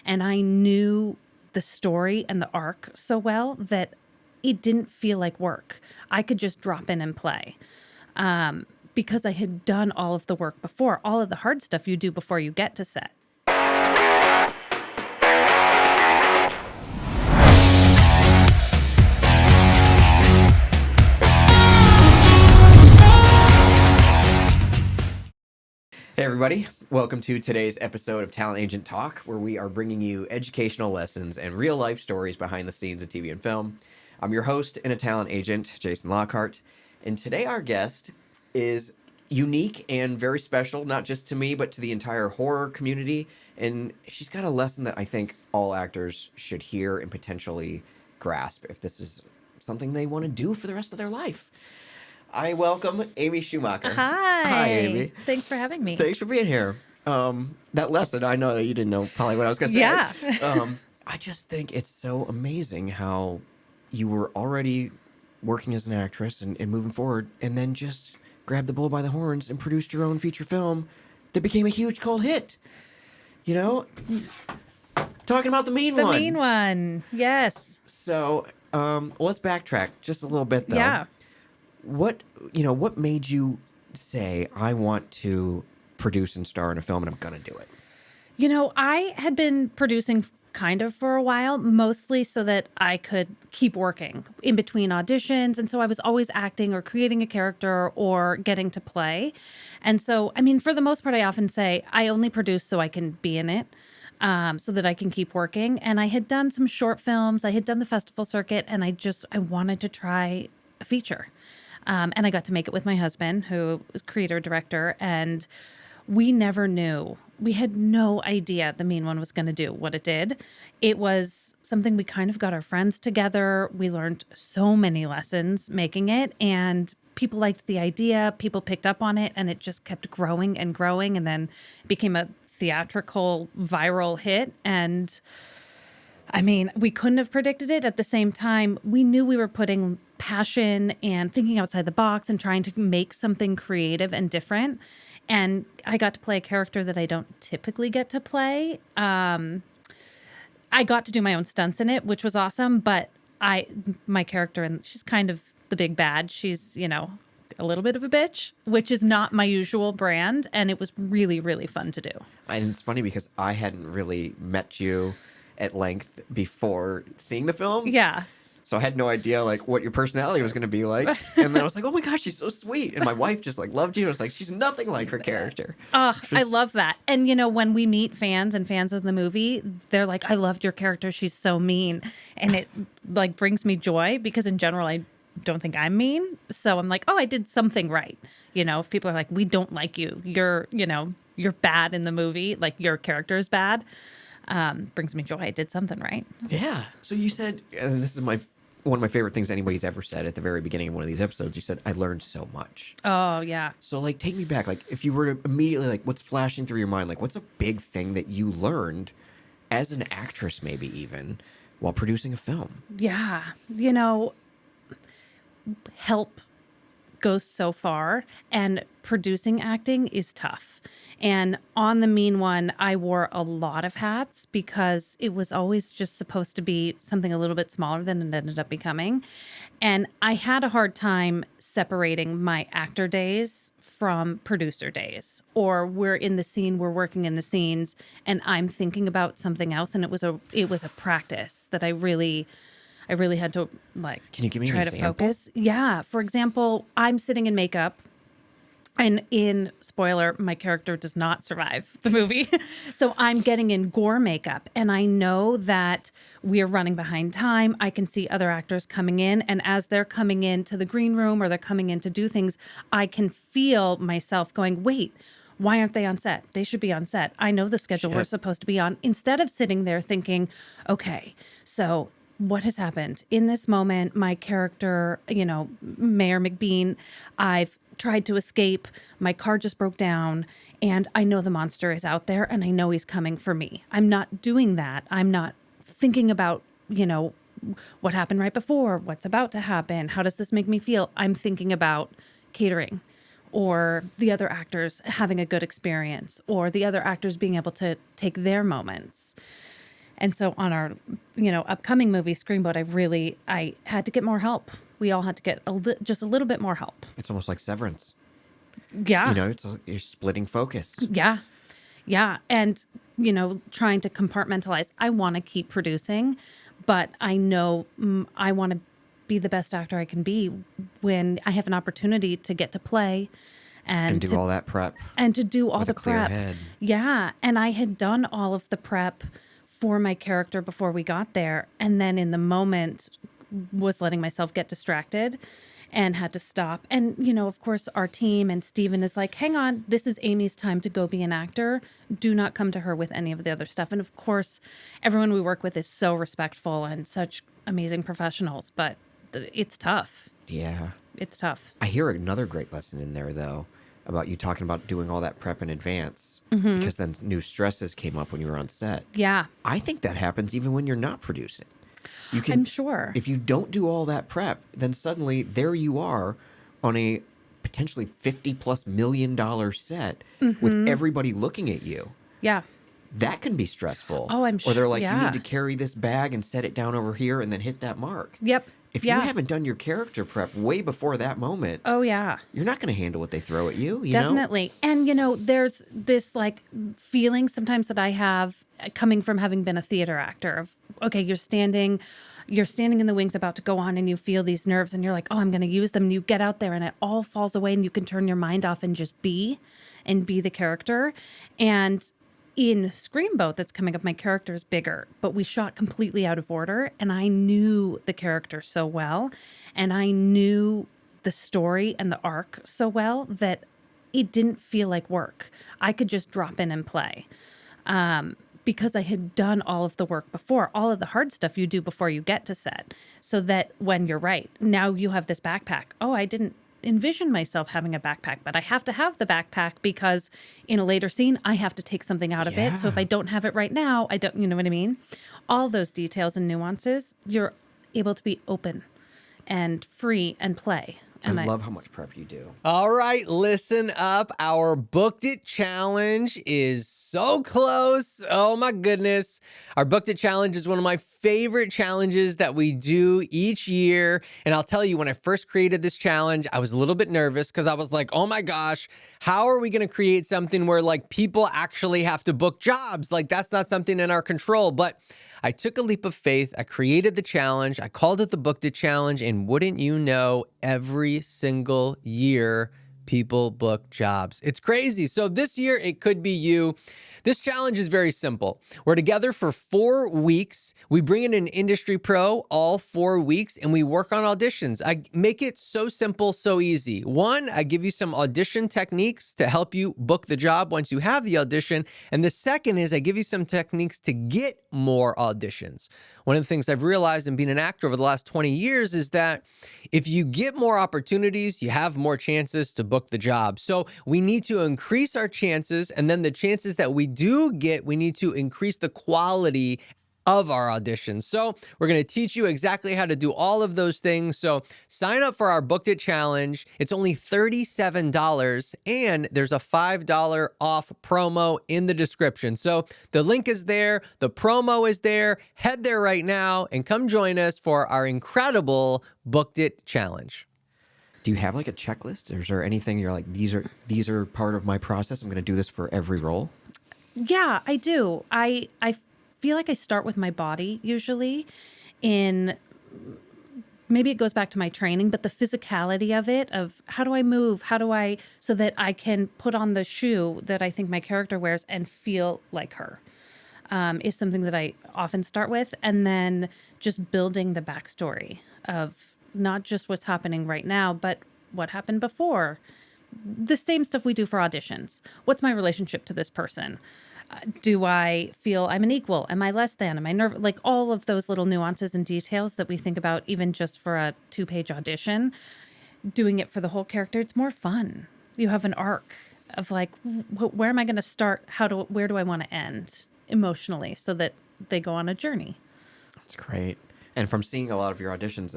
And I knew the story and the arc so well that it didn't feel like work. I could just drop in and play. Because I had done all of the work before, all of the hard stuff you do before you get to set. Hey everybody, welcome to today's episode of Talent Agent Talk, where we are bringing you educational lessons and real-life stories behind the scenes of TV and film. I'm your host and a talent agent, Jason Lockhart, and today our guest is unique and very special, not just to me, but to the entire horror community, and she's got a lesson that I think all actors should hear and potentially grasp if this is something they want to do for the rest of their life. I welcome Amy Schumacher. Hi. Hi, Amy. Thanks for having me. Thanks for being here. That lesson, I know that you didn't know probably what I was going to say. Yeah. I just think it's so amazing how you were already working as an actress and moving forward, and then just grabbed the bull by the horns and produced your own feature film that became a huge cult hit. You know? Talking about The Mean One. The Mean One. Yes. So, let's backtrack just a little bit, though. Yeah. What made you say, I want to produce and star in a film and I'm going to do it? You know, I had been producing kind of for a while, mostly so that I could keep working in between auditions. And so I was always acting or creating a character or getting to play. And so, I mean, for the most part, I often say I only produce so I can be in it. So that I can keep working. And I had done some short films. I had done the festival circuit, and I wanted to try a feature. And I got to make it with my husband, who was creator, director, and we never knew. We had no idea The Mean One was going to do what it did. It was something we kind of got our friends together. We learned so many lessons making it, and people liked the idea. People picked up on it, and it just kept growing and growing, and then it became a theatrical viral hit. And I mean, we couldn't have predicted it. At the same time, we knew we were putting passion and thinking outside the box and trying to make something creative and different. And I got to play a character that I don't typically get to play. I got to do my own stunts in it, which was awesome. But my character, and she's kind of the big bad. She's, a little bit of a bitch, which is not my usual brand. And it was really, really fun to do. And it's funny because I hadn't really met you at length before seeing the film. Yeah. So I had no idea what your personality was going to be like. And then I was like, oh my gosh, she's so sweet. And my wife just loved you. And I was like, she's nothing like her character. I love that. And when we meet fans and fans of the movie, they're like, I loved your character. She's so mean. And it brings me joy because in general, I don't think I'm mean. So I'm like, oh, I did something right. If people are like, we don't like you, you're bad in the movie. Your character is bad. Brings me joy. I did something right. Yeah. So you said, and this is one of my favorite things anybody's ever said at the very beginning of one of these episodes. You said, I learned so much. Oh, yeah. So take me back. If you were to immediately, what's flashing through your mind? What's a big thing that you learned as an actress, maybe even, while producing a film? Yeah. Help goes so far, and producing acting is tough. And on The Mean One, I wore a lot of hats because it was always just supposed to be something a little bit smaller than it ended up becoming. And I had a hard time separating my actor days from producer days. Or we're in the scene, we're working in the scenes, and I'm thinking about something else. And it was a practice that I really had to Can you give me try an to example? focus. Yeah. For example, I'm sitting in makeup. And spoiler, my character does not survive the movie. So I'm getting in gore makeup, and I know that we are running behind time. I can see other actors coming in, and as they're coming into the green room or they're coming in to do things, I can feel myself going, wait, why aren't they on set? They should be on set. I know the schedule we're supposed to be on. Instead of sitting there thinking, okay, so what has happened in this moment? My character, Mayor McBean, I've tried to escape. My car just broke down, and I know the monster is out there, and I know he's coming for me. I'm not doing that. I'm not thinking about, what happened right before, what's about to happen. How does this make me feel? I'm thinking about catering or the other actors having a good experience or the other actors being able to take their moments. And so on our, upcoming movie, Screenboat, I had to get more help. We all had to get just a little bit more help. It's almost like Severance. Yeah. You're splitting focus. Yeah. Yeah. And, trying to compartmentalize. I want to keep producing, but I know I want to be the best actor I can be when I have an opportunity to get to play And do all that prep. and to do all with the a clear prep. head. Yeah. And I had done all of the prep for my character before we got there. And then in the moment was letting myself get distracted and had to stop. And, of course, our team and Steven is like, hang on, this is Amy's time to go be an actor. Do not come to her with any of the other stuff. And of course, everyone we work with is so respectful and such amazing professionals, but it's tough. Yeah. It's tough. I hear another great lesson in there, though, about you talking about doing all that prep in advance because then new stresses came up when you were on set. Yeah, I think that happens even when you're not producing. I'm sure. If you don't do all that prep, then suddenly there you are on a potentially $50+ million set with everybody looking at you. Yeah. That can be stressful. Oh, I'm Or they're sure. like, you Yeah. need to carry this bag and set it down over here and then hit that mark. Yep. If Yeah. you haven't done your character prep way before that moment, Oh, yeah. you're not going to handle what they throw at you, you know? Definitely. And, there's this like feeling sometimes that I have coming from having been a theater actor of, okay, you're standing in the wings about to go on and you feel these nerves and you're like, oh, I'm going to use them. And you get out there and it all falls away and you can turn your mind off and just be the character. And in Screamboat that's coming up, my character is bigger, but we shot completely out of order. And I knew the character so well. And I knew the story and the arc so well that it didn't feel like work. I could just drop in and play because I had done all of the work before, all of the hard stuff you do before you get to set. So that when you're right, now you have this backpack. Oh, I didn't envision myself having a backpack, but I have to have the backpack because in a later scene, I have to take something out of it. So if I don't have it right now, I don't, you know what I mean? All those details and nuances, you're able to be open and free and play. And I love how much prep you do. All right, listen up. Our Booked It Challenge is so close. Oh my goodness. Our Booked It Challenge is one of my favorite challenges that we do each year. And I'll tell you, when I first created this challenge, I was a little bit nervous because I was like, oh my gosh, how are we going to create something where like people actually have to book jobs? Like that's not something in our control. But I took a leap of faith. I created the challenge. I called it the Booked It Challenge. And wouldn't you know, every single year, people book jobs. It's crazy. So this year, it could be you. This challenge is very simple. We're together for 4 weeks. We bring in an industry pro all 4 weeks, and we work on auditions. I make it so simple, so easy. 1, I give you some audition techniques to help you book the job once you have the audition. And the second is I give you some techniques to get more auditions. One of the things I've realized in being an actor over the last 20 years is that if you get more opportunities, you have more chances to book the job. So we need to increase our chances, and then the chances that we do get, we need to increase the quality of our auditions. So we're going to teach you exactly how to do all of those things. So sign up for our Booked It Challenge. It's only $37, and there's a $5 off promo in the description. So the link is there. The promo is there. Head there right now and come join us for our incredible Booked It Challenge. Do you have like a checklist, or is there anything you're like, these are part of my process? I'm going to do this for every role. Yeah, I do. I feel like I start with my body usually in maybe it goes back to my training, but the physicality of it, of how do I move? So that I can put on the shoe that I think my character wears and feel like her, is something that I often start with. And then just building the backstory of not just what's happening right now, but what happened before. The same stuff we do for auditions. What's my relationship to this person? Do I feel I'm an equal? Am I less than? Am I nervous? Like all of those little nuances and details that we think about even just for a 2-page audition, doing it for the whole character, it's more fun. You have an arc of like, where am I going to start? Where do I want to end emotionally so that they go on a journey? That's great. And from seeing a lot of your auditions,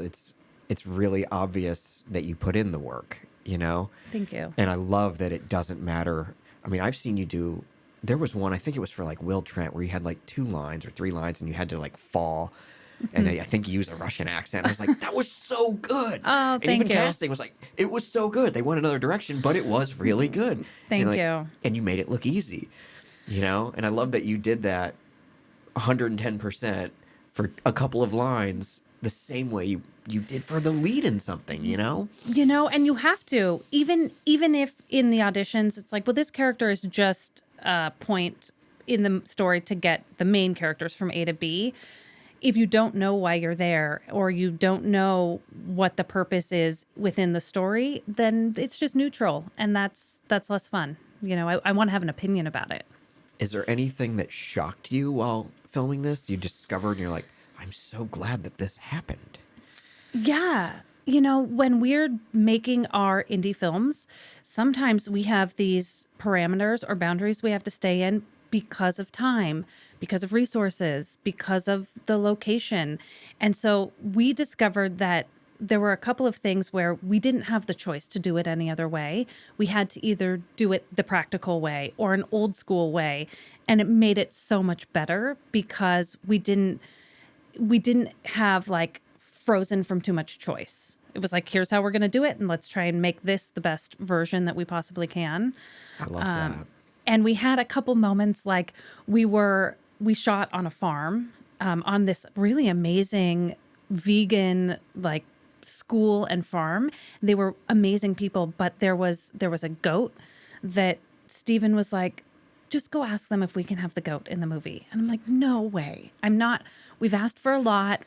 it's really obvious that you put in the work, you know? Thank you. And I love that it doesn't matter. I mean, I've seen you do there was one, I think it was for like Will Trent, where you had like 2 lines or 3 lines and you had to like fall. And I think you used a Russian accent. I was like, that was so good. Oh, And thank even you. casting was like, it was so good. They went another direction, but it was really good. Thank and you. And you made it look easy, you know? And I love that you did that 110% for a couple of lines the same way you did for the lead in something, you know? You know, and you have to, even if in the auditions it's like, well, this character is just a point in the story to get the main characters from A to B. If you don't know why you're there, or you don't know what the purpose is within the story, then it's just neutral, and that's less fun. You know, I want to have an opinion about it. Is there anything that shocked you while filming this? You discovered and you're like, I'm so glad that this happened. Yeah. You know, when we're making our indie films, sometimes we have these parameters or boundaries we have to stay in because of time, because of resources, because of the location. And so we discovered that there were a couple of things where we didn't have the choice to do it any other way. We had to either do it the practical way or an old school way. And it made it so much better because we didn't have like frozen from too much choice. It was like, here's how we're going to do it, and let's try and make this the best version that we possibly can. I love that. And we had a couple moments like we shot on a farm on this really amazing vegan like school and farm. They were amazing people, but there was a goat that Steven was like, just go ask them if we can have the goat in the movie. And I'm like, no way. We've asked for a lot.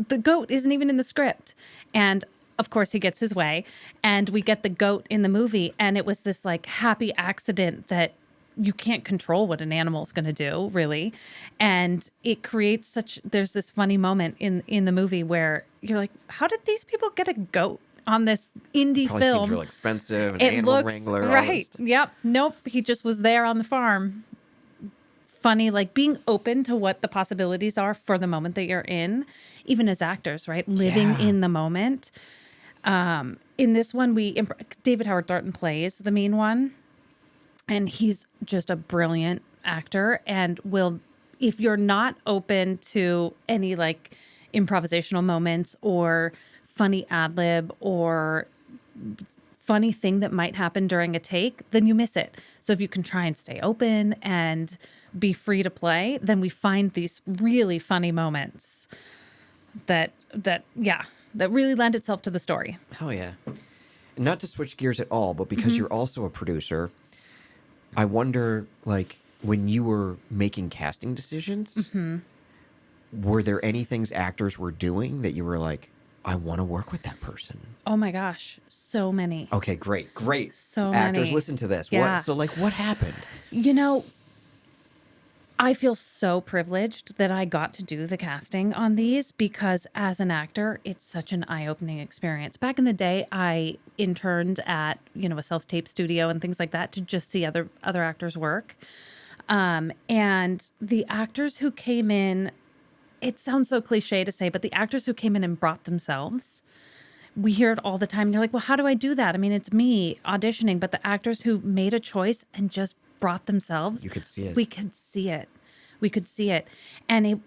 The goat isn't even in the script. And of course he gets his way, and we get the goat in the movie. And it was this like happy accident that you can't control what an animal is going to do, really. And it creates there's this funny moment in the movie where you're like, how did these people get a goat on this indie Probably film? seems real expensive, an It animal looks wrangler. All right. this. Yep. Nope. He just was there on the farm. Funny, like being open to what the possibilities are for the moment that you're in, even as actors, right? Living Yeah. in the moment. In this one, David Howard Thornton plays the mean one, and he's just a brilliant actor, and if you're not open to any like improvisational moments or funny ad lib or funny thing that might happen during a take, then you miss it. So if you can try and stay open and be free to play, then we find these really funny moments that really lend itself to the story. Hell yeah. Not to switch gears at all, but because you're also a producer, I wonder, like, when you were making casting decisions, were there any things actors were doing that you were like, I want to work with that person? Oh my gosh, so many. Okay, great. So Actors, many. listen to this. Yeah. What happened? You know, I feel so privileged that I got to do the casting on these because as an actor, it's such an eye-opening experience. Back in the day, I interned at, a self-tape studio and things like that to just see other actors work. And the actors who came in, it sounds so cliche to say, but the actors who came in and brought themselves, we hear it all the time. And you're like, well, how do I do that? I mean, it's me auditioning, but the actors who made a choice and just brought themselves, You could see it. we could see it. And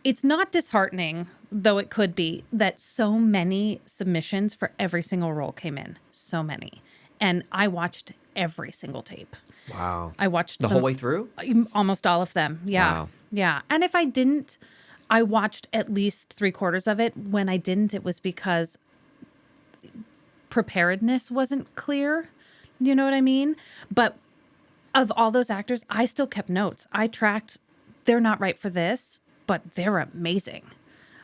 it's not disheartening, though it could be, that so many submissions for every single role came in. So many. And I watched every single tape. Wow. I watched The them- whole way through? Almost all of them. Yeah. Wow. Yeah. And if I didn't, I watched at least 3/4 of it. When I didn't, it was because preparedness wasn't clear. You know what I mean? But of all those actors, I still kept notes. I tracked, they're not right for this, but they're amazing.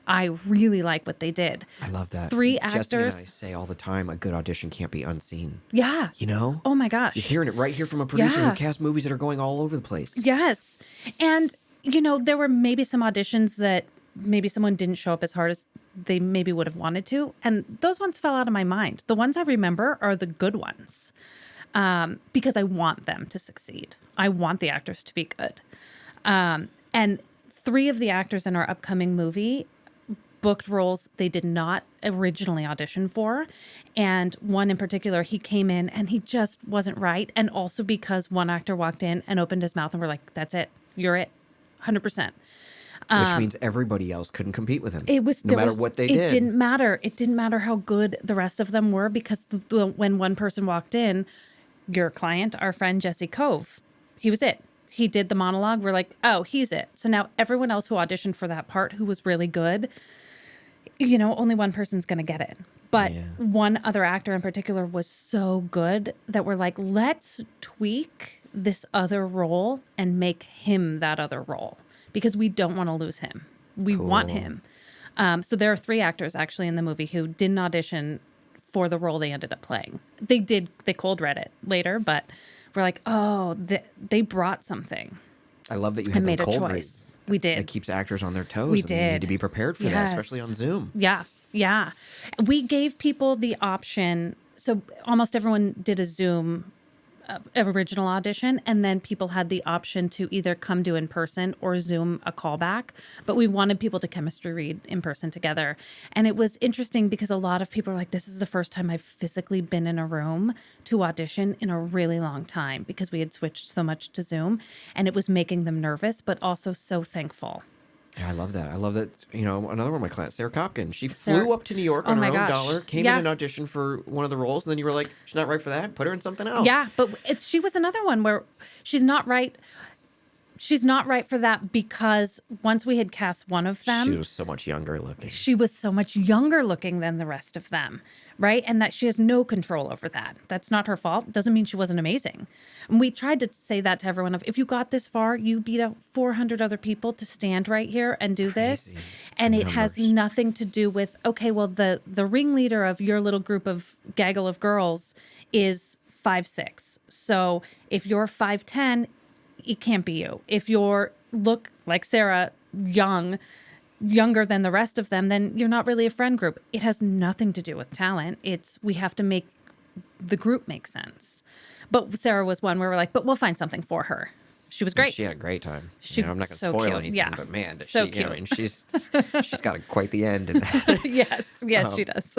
I really like what they did. I love that. 3 Jesse and I actors. say all the time, a good audition can't be unseen. Yeah. You know? Oh my gosh. You're hearing it right here from a producer Yeah. who casts movies that are going all over the place. Yes. And, there were maybe some auditions that maybe someone didn't show up as hard as they maybe would have wanted to. And those ones fell out of my mind. The ones I remember are the good ones because I want them to succeed. I want the actors to be good. And 3 of the actors in our upcoming movie booked roles they did not originally audition for. And one in particular, he came in and he just wasn't right. And also because one actor walked in and opened his mouth and we're like, that's it. You're it. 100%. Which means everybody else couldn't compete with him. It was no matter what they did. It didn't matter. It didn't matter how good the rest of them were because when one person walked in, your client, our friend Jesse Cove, he was it. He did the monologue. We're like, oh, he's it. So now everyone else who auditioned for that part who was really good, only one person's going to get it. But one other actor in particular was so good that we're like, let's tweak this other role and make him that other role because we don't want to lose him. We want him. So there are 3 actors actually in the movie who didn't audition for the role they ended up playing. They cold read it later, but we're like, oh, they brought something. I love that you had and made them a cold choice. read. We did. It keeps actors on their toes. We and did. You need to be prepared for that, especially on Zoom. Yeah. Yeah. We gave people the option. So almost everyone did a Zoom original audition, and then people had the option to either come do in person or Zoom a callback. But we wanted people to chemistry read in person together. And it was interesting because a lot of people are like, this is the first time I've physically been in a room to audition in a really long time because we had switched so much to Zoom, and it was making them nervous, but also so thankful. Yeah, I love that. I love that. Another one of my clients, Sarah Kopkin, she flew up to New York on her own dollar, came in and auditioned for one of the roles, and then you were like, she's not right for that. Put her in something else. Yeah, but she was another one where she's not right. She's not right for that because once we had cast one of them, she was so much younger looking. She was so much younger looking than the rest of them, right? And that she has no control over that. That's not her fault. Doesn't mean she wasn't amazing. And we tried to say that to everyone if you got this far, you beat out 400 other people to stand right here and do this. And it has nothing to do with, okay, well, the ringleader of your little group of gaggle of girls is 5'6". So if you're 5'10", it can't be you. If you're look like Sarah, younger than the rest of them, then you're not really a friend group. It has nothing to do with talent. We have to make the group make sense. But Sarah was one where we're like, but we'll find something for her. She was great. And she had a great time. I'm not going to so spoil cute. anything, but man, does so she, cute. she's got quite the end in that. Yes, she does.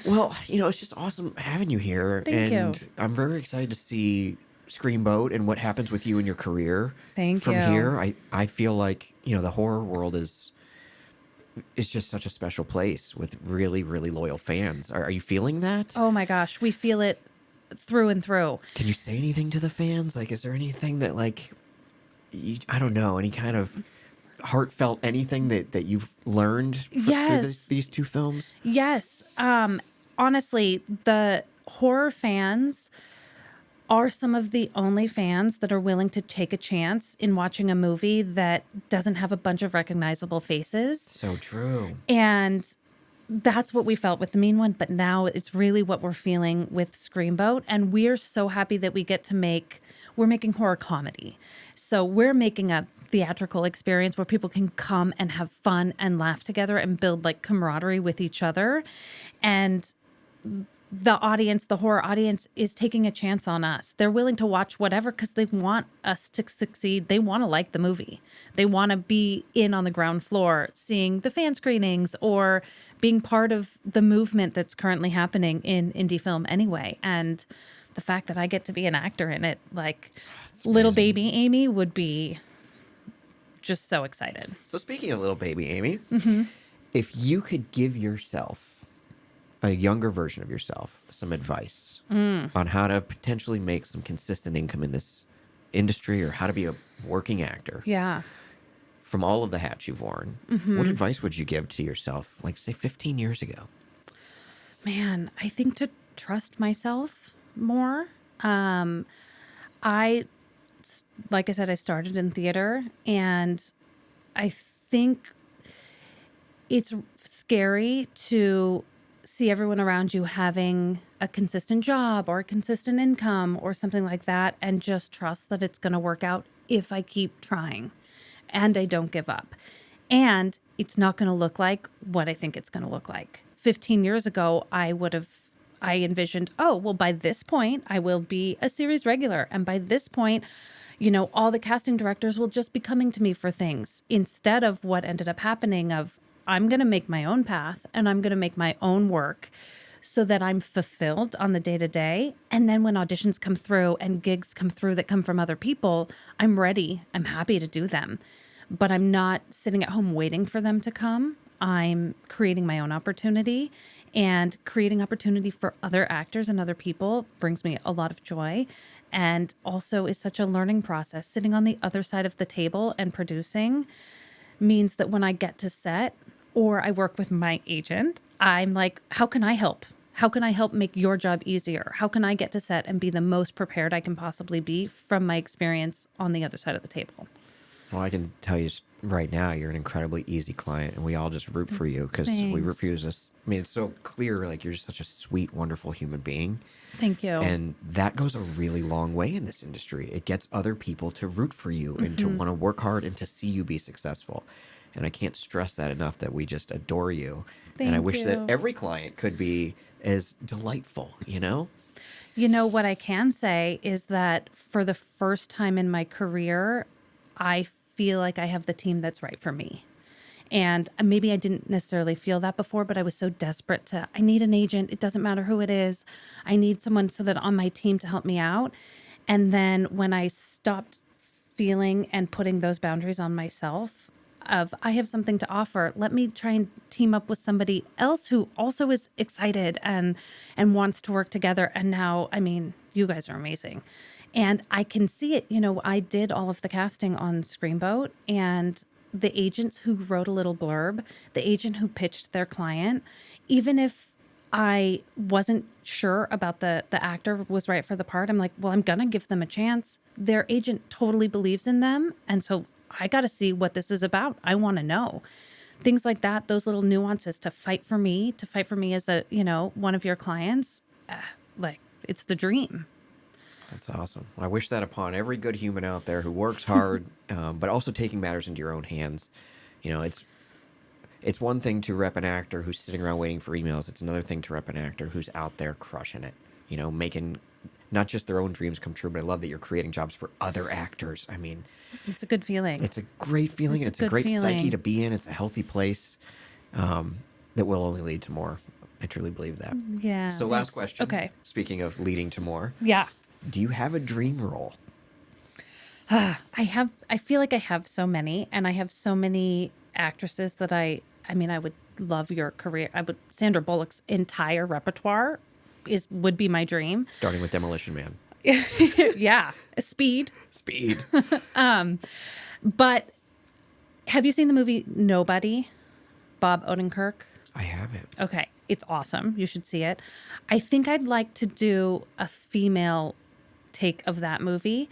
Well, it's just awesome having you here. Thank you. I'm very excited to see Screamboat and what happens with you in your career. Thank from you. here. I feel like, the horror world is just such a special place with really, really loyal fans. Are you feeling that? Oh my gosh, we feel it through and through. Can you say anything to the fans? Like, is there anything that I don't know, any kind of heartfelt anything that you've learned through these 2 films? Yes. Honestly, the horror fans are some of the only fans that are willing to take a chance in watching a movie that doesn't have a bunch of recognizable faces. So true. And that's what we felt with The Mean One, but now it's really what we're feeling with Screamboat. And we're so happy that we're making horror comedy. So we're making a theatrical experience where people can come and have fun and laugh together and build camaraderie with each other. And the horror audience is taking a chance on us. They're willing to watch whatever because they want us to succeed. They want to like the movie. They want to be in on the ground floor, seeing the fan screenings or being part of the movement that's currently happening in indie film anyway. And the fact that I get to be an actor in it, little baby Amy would be just so excited. So speaking of little baby Amy, if you could give yourself, a younger version of yourself, some advice on how to potentially make some consistent income in this industry or how to be a working actor. Yeah. From all of the hats you've worn, what advice would you give to yourself, say 15 years ago? Man, I think to trust myself more. Like I said, I started in theater, and I think it's scary to see everyone around you having a consistent job or a consistent income or something like that, and just trust that it's going to work out if I keep trying and I don't give up. And it's not going to look like what I think it's going to look like. 15 years ago, I envisioned, by this point, I will be a series regular. And by this point, all the casting directors will just be coming to me for things, instead of what ended up happening of I'm going to make my own path and I'm going to make my own work so that I'm fulfilled on the day to day. And then when auditions come through and gigs come through that come from other people, I'm ready. I'm happy to do them. But I'm not sitting at home waiting for them to come. I'm creating my own opportunity, and creating opportunity for other actors and other people brings me a lot of joy, and also is such a learning process. Sitting on the other side of the table and producing means that when I get to set or I work with my agent, I'm like, how can I help? How can I help make your job easier? How can I get to set and be the most prepared I can possibly be from my experience on the other side of the table? Well, I can tell you right now, you're an incredibly easy client, and we all just root for you because we Thanks. refuse us. I mean, it's so clear, like you're just such a sweet, wonderful human being. Thank you. And that goes a really long way in this industry. It gets other people to root for you and to want to work hard and to see you be successful. And I can't stress that enough, that we just adore you. And I Thank wish that you. every client could be as delightful, you know? You know, what I can say is that for the first time in my career, I feel like I have the team that's right for me. And maybe I didn't necessarily feel that before, but I was so desperate I need an agent. It doesn't matter who it is. I need someone so that on my team to help me out. And then when I stopped feeling and putting those boundaries on myself of, I have something to offer, let me try and team up with somebody else who also is excited and wants to work together. And now, I mean, you guys are amazing. And I can see it. You know, I did all of the casting on Screenboat, and the agents who wrote a little blurb, the agent who pitched their client, even if I wasn't sure about the actor was right for the part, I'm like, well, I'm going to give them a chance. Their agent totally believes in them. And so I got to see what this is about. I want to know. Things like that, those little nuances to fight for me as a, you know, one of your clients, like, it's the dream. That's awesome. I wish that upon every good human out there who works hard, but also taking matters into your own hands. You know, it's one thing to rep an actor who's sitting around waiting for emails. It's another thing to rep an actor who's out there crushing it. You know, making not just their own dreams come true, but I love that you're creating jobs for other actors. I mean, It's a good feeling. it's a great feeling. It's a good great psyche feeling. to be in. It's a healthy place that will only lead to more. I truly believe that. Yeah. So last thanks. question. Okay. Speaking of leading to more, Yeah. do you have a dream role? I feel like I have so many, and I have so many actresses that I mean, I would love your career. Sandra Bullock's entire repertoire would be my dream. Starting with Demolition Man. Yeah. Speed. Speed. But have you seen the movie Nobody? Bob Odenkirk? I haven't. Okay. It's awesome. You should see it. I think I'd like to do a female take of that movie.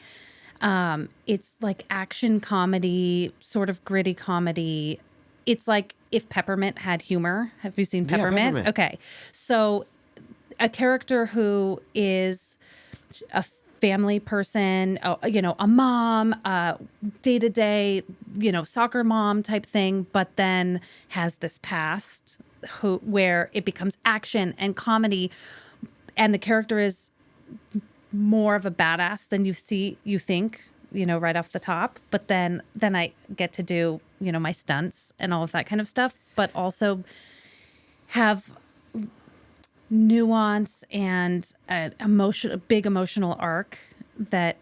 It's like action comedy, sort of gritty comedy. It's like if Peppermint had humor. Have you seen Yeah, Peppermint? Peppermint. Okay. So a character who is a family person, you know, a mom, day-to-day, you know, soccer mom type thing, but then has this past where it becomes action and comedy, and the character is more of a badass than you think, you know, right off the top. But then I get to do, you know, my stunts and all of that kind of stuff, but also have nuance and a big emotional arc that,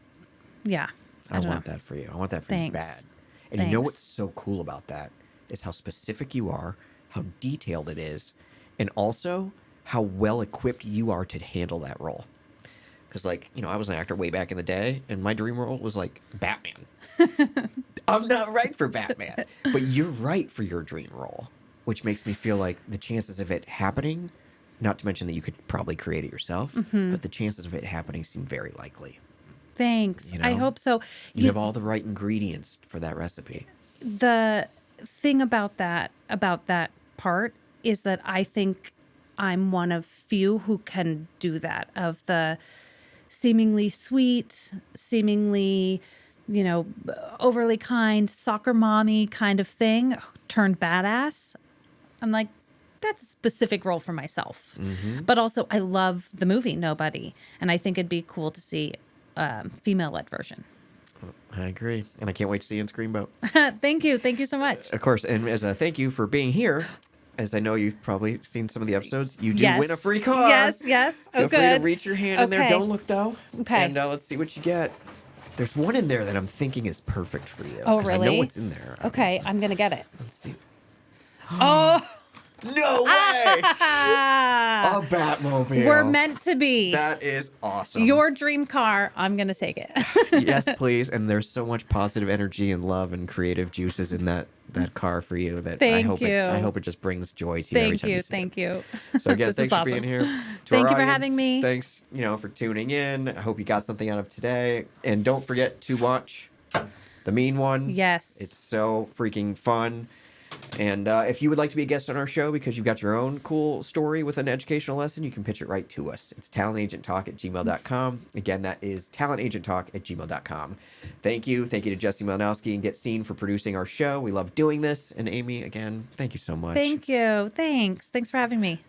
yeah. I don't want know. that for you. I want that for you Thanks. bad. And you know Thanks. what's so cool about that is how specific you are, how detailed it is, and also how well equipped you are to handle that role. Because, like, you know, I was an actor way back in the day, and my dream role was like Batman. I'm not right for Batman, but you're right for your dream role, which makes me feel like the chances of it happening, not to mention that you could probably create it yourself, but the chances of it happening seem very likely. Thanks. You I know? hope so. You have all the right ingredients for that recipe. The thing about that part is that I think I'm one of few who can do that, of the seemingly sweet, seemingly, you know, overly kind, soccer mommy kind of thing turned badass. I'm like, that's a specific role for myself. But also I love the movie Nobody, and I think it'd be cool to see a female-led version. I agree. And I can't wait to see you in Screamboat. Thank you. Thank you so much. Of course. And as a thank you for being here, as I know you've probably seen some of the episodes, you do Yes. win a free car. Yes, yes. Feel Oh, free to good. reach your hand in there. Okay. Don't look, though. Okay. And let's see what you get. There's one in there that I'm thinking is perfect for you. Oh, 'cause I know really? what's in there. Okay, I'm going to get it. Let's see. Oh, No way! A Batmobile. we're meant to be. That is awesome. Your dream car, I'm going to take it. Yes, please. And there's so much positive energy and love and creative juices in that car for you that I Thank hope you. I hope it just brings joy to you every Thank time you. you see Thank it. you. So again, This thanks is for being awesome. here. To Thank our you for audience, having me. Thanks, for tuning in. I hope you got something out of today. And don't forget to watch The Mean One. Yes. It's so freaking fun. And if you would like to be a guest on our show because you've got your own cool story with an educational lesson, you can pitch it right to us. It's talentagenttalk@gmail.com. Again, that is talentagenttalk@gmail.com. Thank you. Thank you to Jesse Malinowski and Get Seen for producing our show. We love doing this. And Amy, again, thank you so much. Thank you. Thanks. Thanks for having me.